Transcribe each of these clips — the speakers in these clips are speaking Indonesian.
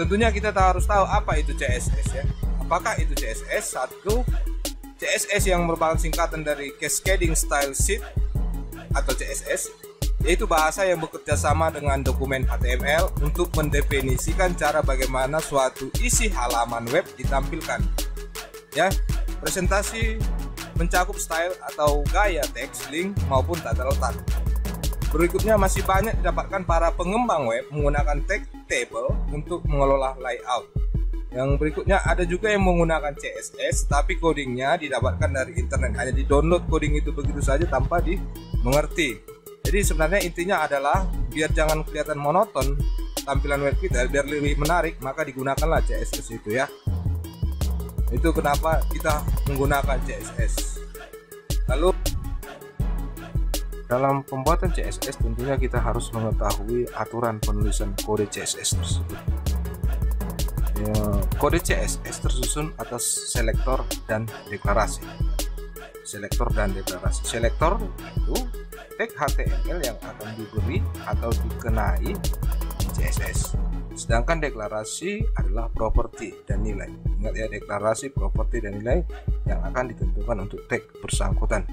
tentunya kita harus tahu apa itu CSS ya. Apakah itu CSS? Satu, CSS yang merupakan singkatan dari Cascading Style Sheet atau CSS, yaitu bahasa yang bekerja sama dengan dokumen HTML untuk mendefinisikan cara bagaimana suatu isi halaman web ditampilkan. Ya, presentasi mencakup style atau gaya teks, link maupun tata letak. Berikutnya masih banyak didapatkan para pengembang web menggunakan tag table untuk mengelola layout. Yang berikutnya ada juga yang menggunakan CSS tapi codingnya didapatkan dari internet, hanya di download coding itu begitu saja tanpa dimengerti. Jadi sebenarnya intinya adalah biar jangan kelihatan monoton tampilan web kita, biar lebih menarik, maka digunakanlah CSS itu ya. Itu kenapa kita menggunakan CSS. Lalu dalam pembuatan CSS tentunya kita harus mengetahui aturan penulisan kode CSS tersebut. Ya, kode CSS tersusun atas selektor dan deklarasi. Selektor dan deklarasi. Selektor itu tag HTML yang akan diberi atau dikenai CSS. Sedangkan deklarasi adalah properti dan nilai. Ingat ya, deklarasi, properti dan nilai yang akan ditentukan untuk tag bersangkutan.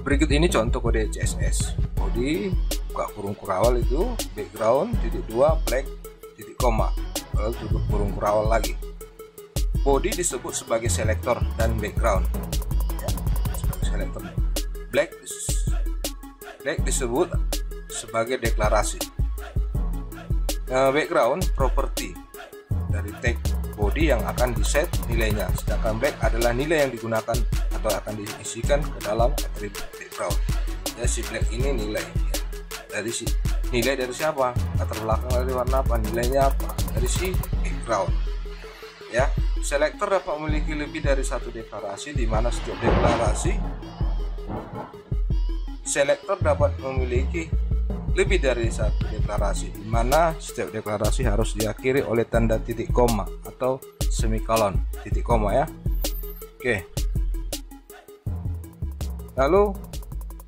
Berikut ini contoh kode CSS. Body buka kurung kurawal itu background (2) black titik koma, lalu tutup kurung kurawal lagi. Body disebut sebagai selektor dan background ya, sebagai selektor. Black disebut sebagai deklarasi. Background properti dari tag body yang akan diset nilainya, sedangkan black adalah nilai yang digunakan atau akan diisikan ke dalam atribut background. Ya, si black ini nilai ya. Dari si nilai dari siapa? Latar belakang dari warna apa? Nilainya apa? Dari si background. Ya, selektor dapat memiliki lebih dari satu deklarasi, di mana setiap deklarasi selektor dapat memiliki lebih dari satu deklarasi, di mana setiap deklarasi harus diakhiri oleh tanda titik koma atau semikolon, titik koma ya. Oke. Lalu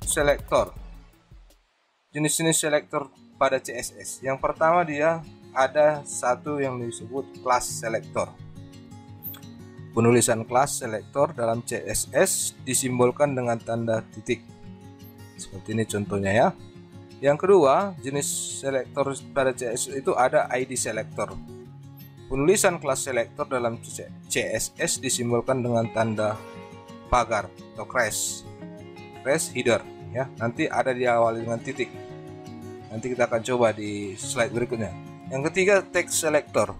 selektor. Jenis-jenis selektor pada CSS. Yang pertama dia ada satu yang disebut class selektor. Penulisan class selektor dalam CSS disimbolkan dengan tanda titik. Seperti ini contohnya ya. Yang kedua, jenis selektor pada CSS itu ada ID selektor. Penulisan kelas selektor dalam CSS disimbolkan dengan tanda pagar atau crash header ya. Nanti ada diawali dengan titik. Nanti kita akan coba di slide berikutnya. Yang ketiga, text selector.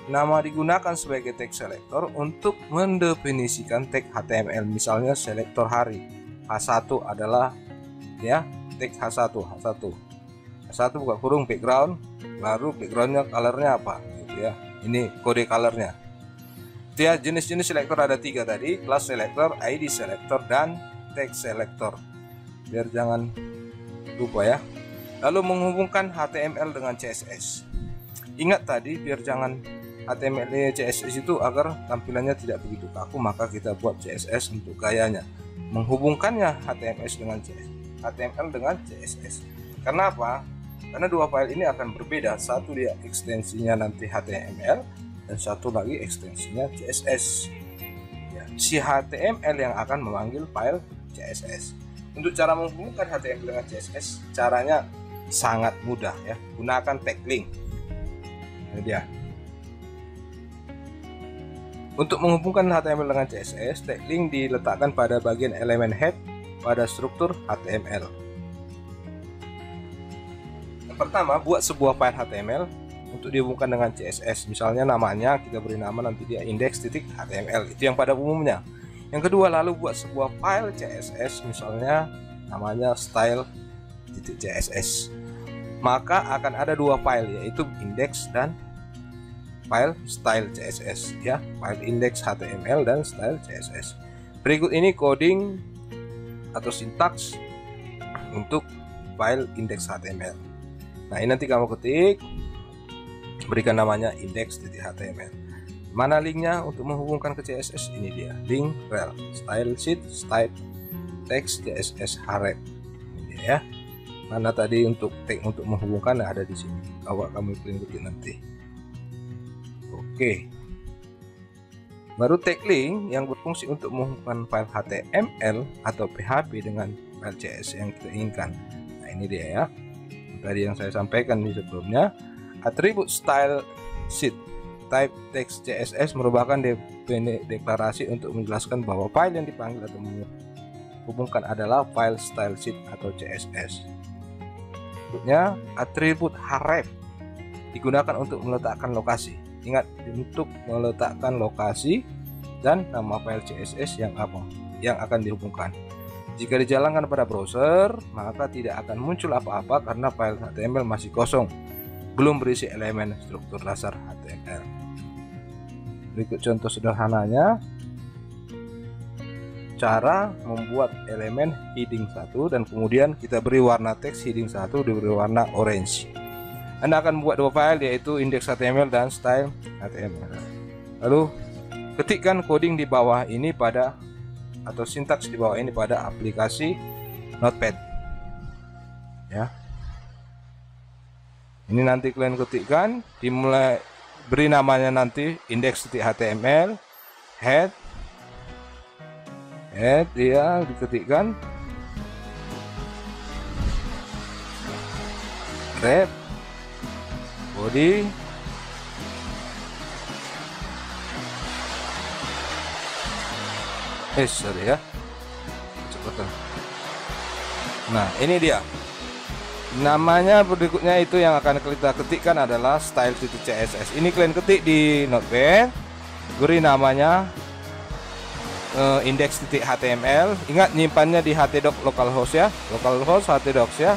Nama digunakan sebagai text selector untuk mendefinisikan tag HTML. Misalnya selektor hari. H1 adalah ya teks H1 buka kurung background, lalu backgroundnya colornya apa gitu ya. Ini kode colornya. Ya, jenis-jenis selektor ada 3 tadi: class selector, ID selector, dan text selector. Biar jangan lupa ya. Lalu menghubungkan HTML dengan CSS. Ingat tadi, biar jangan HTML CSS itu agar tampilannya tidak begitu kaku, maka kita buat CSS untuk gayanya. Menghubungkannya HTML dengan CSS. Karena apa? Karena dua file ini akan berbeda. Satu dia ekstensinya nanti HTML dan satu lagi ekstensinya CSS. Ya, si HTML yang akan memanggil file CSS. Untuk cara menghubungkan HTML dengan CSS, caranya sangat mudah ya. Gunakan tag link. Ini dia. Untuk menghubungkan HTML dengan CSS, tag link diletakkan pada bagian elemen head pada struktur HTML. Yang pertama, buat sebuah file HTML untuk dihubungkan dengan CSS. Misalnya namanya kita beri nama, nanti dia index.html. Itu yang pada umumnya. Yang kedua, lalu buat sebuah file CSS, misalnya namanya style.css. Maka akan ada dua file, yaitu index dan file style CSS ya, file index HTML dan style CSS. Berikut ini coding atau sintaks untuk file index HTML. Nah, ini nanti kamu ketik, berikan namanya index.html. Mana linknya untuk menghubungkan ke CSS? Ini dia, link rel style sheet style text CSS href. Ini dia ya. Mana tadi untuk tag untuk menghubungkan ada di sini. Kamu ketik nanti. Oke. Baru tag link yang berfungsi untuk menghubungkan file HTML atau PHP dengan file CSS yang kita inginkan. Nah, ini dia ya. Tadi yang saya sampaikan di sebelumnya, atribut style sheet type text CSS merupakan deklarasi untuk menjelaskan bahwa file yang dipanggil atau menghubungkan adalah file style sheet atau CSS. Berikutnya, atribut href digunakan untuk meletakkan lokasi. Ingat, untuk meletakkan lokasi dan nama file CSS yang akan dihubungkan. Jika dijalankan pada browser, maka tidak akan muncul apa-apa karena file HTML masih kosong, belum berisi elemen struktur dasar HTML. Berikut contoh sederhananya, cara membuat elemen heading 1 dan kemudian kita beri warna teks heading 1 diberi warna orange. Anda akan membuat dua file, yaitu index.html dan style.html. Lalu ketikkan coding di bawah ini atau sintaks di bawah ini pada aplikasi Notepad. Ya. Ini nanti kalian ketikkan, beri namanya nanti index.html, head dia diketikkan, wrap, body, sorry ya, cepetan. Nah, ini dia namanya. Berikutnya itu yang akan kita ketikkan adalah style.css. Ini kalian ketik di Notepad, beri namanya index.html. Ingat nyimpannya di htdoc localhost ya, localhost htdocs ya.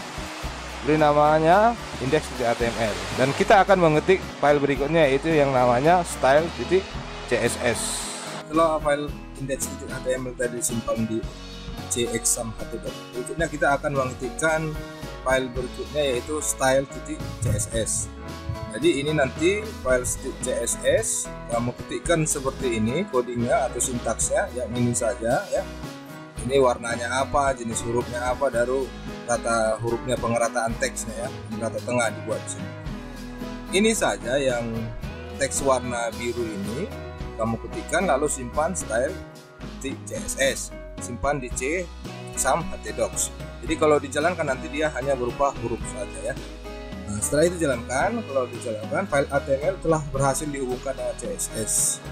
Beri namanya index.html dan kita akan mengetik file berikutnya, yaitu yang namanya style.css. Setelah file index.html tadi simpan di cxsum.htdoc, berikutnya kita akan mengetikkan file berikutnya, yaitu style.css. Jadi ini nanti file CSS kamu ketikkan seperti ini codingnya atau sintaksnya, yang ini saja ya. Ini warnanya apa, jenis hurufnya apa, baru rata hurufnya, pengerataan teksnya ya, rata tengah dibuat di sini. Ini saja yang teks warna biru ini kamu ketikkan, lalu simpan style di CSS, simpan di cxsum.htdocs. Jadi kalau dijalankan nanti dia hanya berupa huruf saja ya. Nah, setelah itu jalankan, kalau dijalankan file HTML telah berhasil dihubungkan dengan CSS.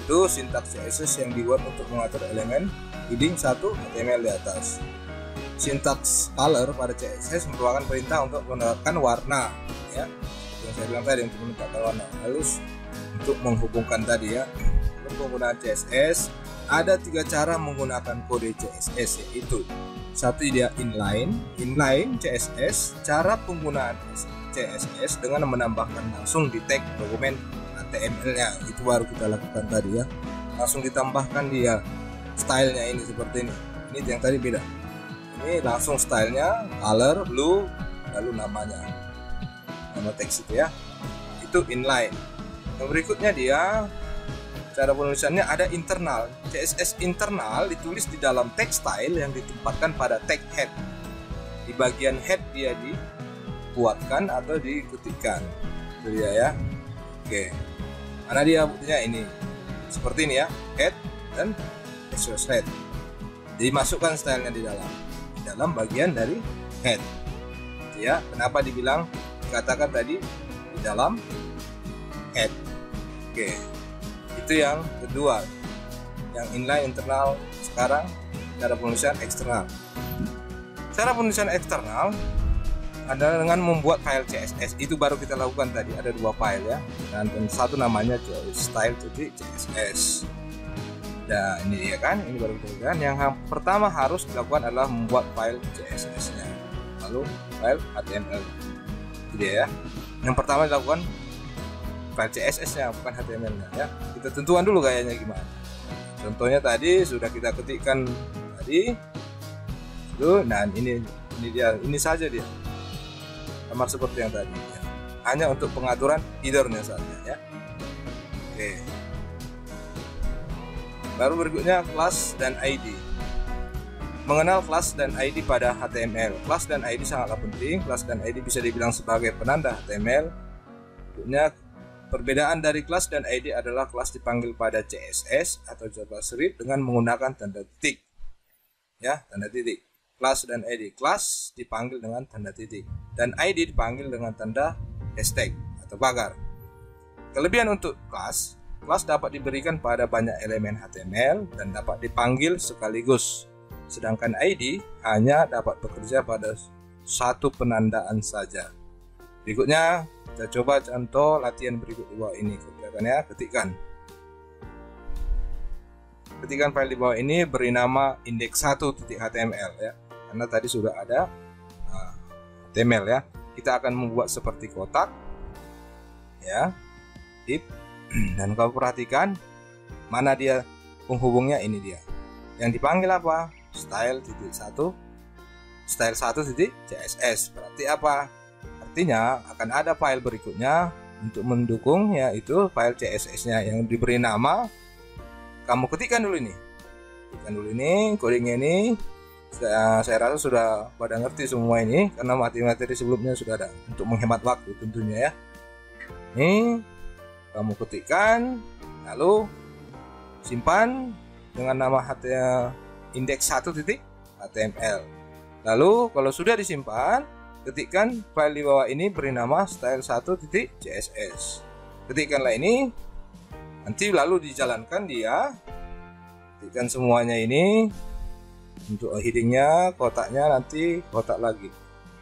Itu sintaks CSS yang dibuat untuk mengatur elemen heading 1 HTML di atas. Sintaks color pada CSS merupakan perintah untuk menerapkan warna ya. Yang saya bilang tadi, untuk menetapkan warna. Lalu untuk menghubungkan tadi ya, untuk penggunaan CSS ada 3 cara menggunakan kode CSS, yaitu satu dia inline CSS, cara penggunaan CSS dengan menambahkan langsung di tag dokumen HTML-nya, itu baru kita lakukan tadi ya, langsung ditambahkan dia stylenya ini seperti ini yang tadi beda, ini langsung stylenya color blue, lalu nama teks itu ya, itu inline. Yang berikutnya dia cara penulisannya ada internal. CSS internal ditulis di dalam tag style yang ditempatkan pada tag head. Di bagian head dia dibuatkan atau diketikkan. Itu dia ya. Oke. Mana dia buktinya ini. Seperti ini ya, head dan express head. Jadi masukkan stylenya di dalam bagian dari head. Itu ya. Kenapa dikatakan tadi di dalam head. Oke. Itu yang kedua, yang inline internal. Sekarang cara penulisan eksternal. Cara penulisan eksternal adalah dengan membuat file CSS. Itu baru kita lakukan tadi, ada 2 file ya, dan satu namanya style.css. Nah ini dia kan, ini baru kita lakukan. Yang pertama harus dilakukan adalah membuat file CSS nya, lalu file HTML. Itu dia ya, yang pertama dilakukan file CSS nya, bukan HTML nya ya. Kita tentukan dulu kayaknya gimana. Contohnya tadi sudah kita ketikkan tadi itu, dan ini dia, ini saja dia sama seperti yang tadi ya. Hanya untuk pengaturan headernya saja ya. Oke, baru berikutnya class dan ID. Mengenal kelas dan ID pada HTML. Kelas dan ID sangatlah penting. Kelas dan ID bisa dibilang sebagai penanda HTML. Tentunya perbedaan dari kelas dan ID adalah kelas dipanggil pada CSS atau JavaScript dengan menggunakan tanda titik. Ya, tanda titik. Kelas dan ID. Kelas dipanggil dengan tanda titik dan ID dipanggil dengan tanda hashtag atau pagar. Kelebihan untuk kelas dapat diberikan pada banyak elemen HTML dan dapat dipanggil sekaligus. Sedangkan ID hanya dapat bekerja pada satu penandaan saja. Berikutnya kita coba contoh latihan berikut di bawah ini. Kerjakan ya, ketikkan file di bawah ini, beri nama index1.html ya, karena tadi sudah ada HTML ya. Kita akan membuat seperti kotak ya, if, dan kamu perhatikan mana dia penghubungnya, ini dia yang dipanggil apa, style1.css. Berarti apa? Artinya akan ada file berikutnya untuk mendukung, yaitu file CSS-nya yang diberi nama. Kamu ketikkan dulu ini, codingnya ini. Saya rasa sudah pada ngerti semua ini karena materi sebelumnya sudah ada, untuk menghemat waktu tentunya ya. Ini kamu ketikkan, lalu simpan dengan nama index1.html. Lalu kalau sudah disimpan, ketikkan file di bawah ini, beri nama style1.css. Ketikkanlah ini, nanti lalu dijalankan dia. Ketikkan semuanya ini. Untuk headingnya, kotaknya nanti kotak lagi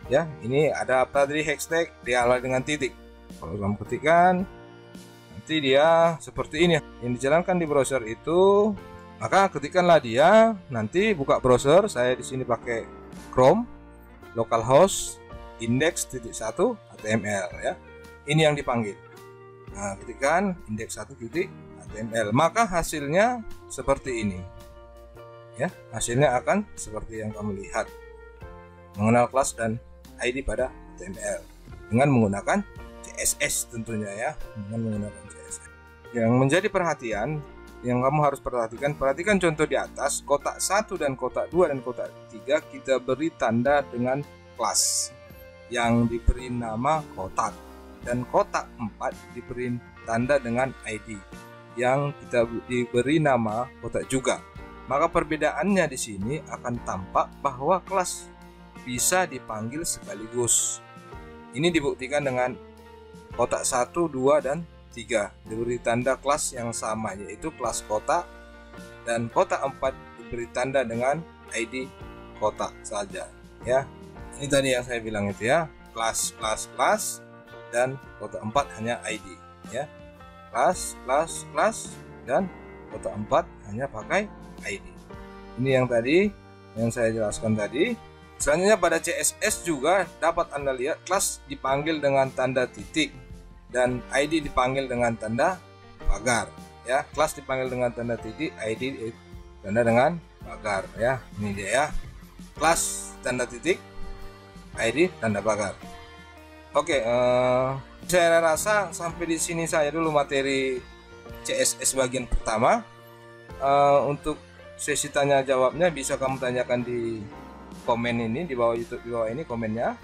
ya. Ini ada apa tadi, hashtag diawali dengan titik. Kalau kamu ketikkan, nanti dia seperti ini yang dijalankan di browser itu. Maka ketikkanlah dia, nanti buka browser. Saya di sini pakai Chrome, localhost index.1html ya. Ini yang dipanggil. Nah, ketikkan index1.html, maka hasilnya seperti ini. Ya, hasilnya akan seperti yang kamu lihat. Mengenal kelas dan ID pada HTML dengan menggunakan CSS tentunya ya, dengan menggunakan CSS. Yang menjadi perhatian, yang kamu harus perhatikan contoh di atas. Kotak 1 dan kotak 2 dan kotak 3 kita beri tanda dengan kelas yang diberi nama kotak, dan kotak 4 diberi tanda dengan ID yang kita diberi nama kotak juga. Maka perbedaannya di sini akan tampak bahwa kelas bisa dipanggil sekaligus. Ini dibuktikan dengan kotak 1, 2, dan 3 diberi tanda kelas yang sama, yaitu kelas kotak, dan kotak 4 diberi tanda dengan ID kotak saja ya. Ini tadi yang saya bilang itu ya, kelas, dan kotak 4 hanya ID ya. Kelas, dan kotak 4 hanya pakai ID. Ini yang tadi yang saya jelaskan tadi. Selanjutnya pada CSS juga dapat Anda lihat kelas dipanggil dengan tanda titik dan ID dipanggil dengan tanda pagar ya. Kelas dipanggil dengan tanda titik, ID tanda dengan pagar ya. Ini dia ya, kelas tanda titik, ID tanda pagar. Oke, saya rasa sampai di sini saya dulu materi CSS bagian pertama. Untuk sesi tanya jawabnya bisa kamu tanyakan di komen ini, di bawah YouTube, di bawah ini komennya.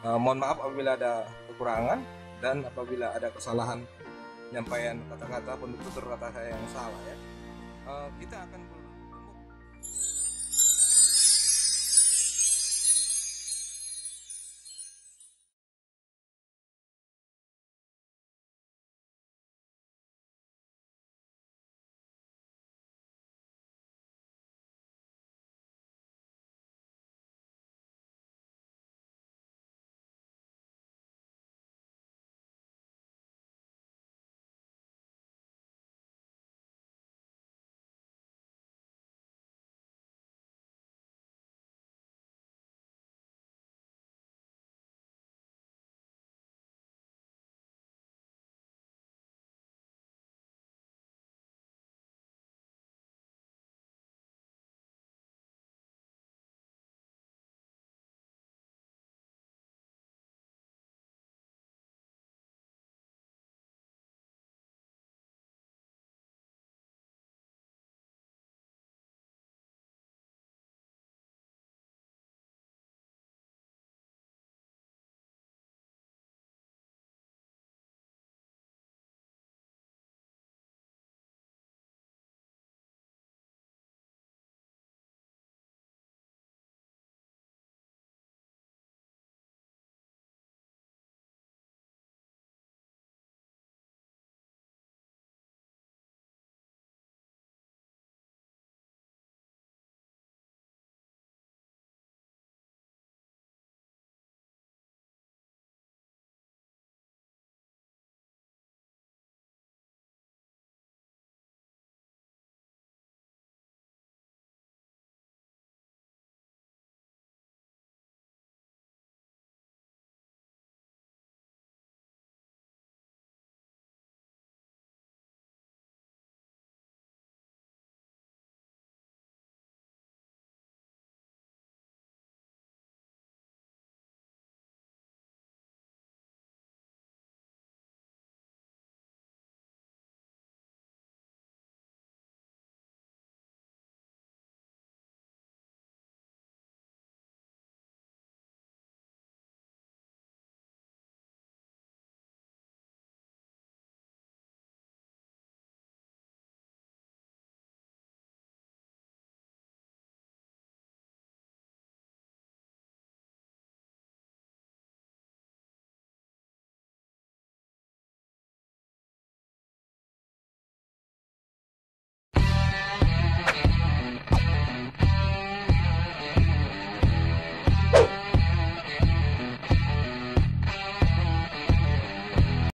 Mohon maaf apabila ada kekurangan dan apabila ada kesalahan penyampaian kata-kata, penutur kata saya yang salah ya. Kita akan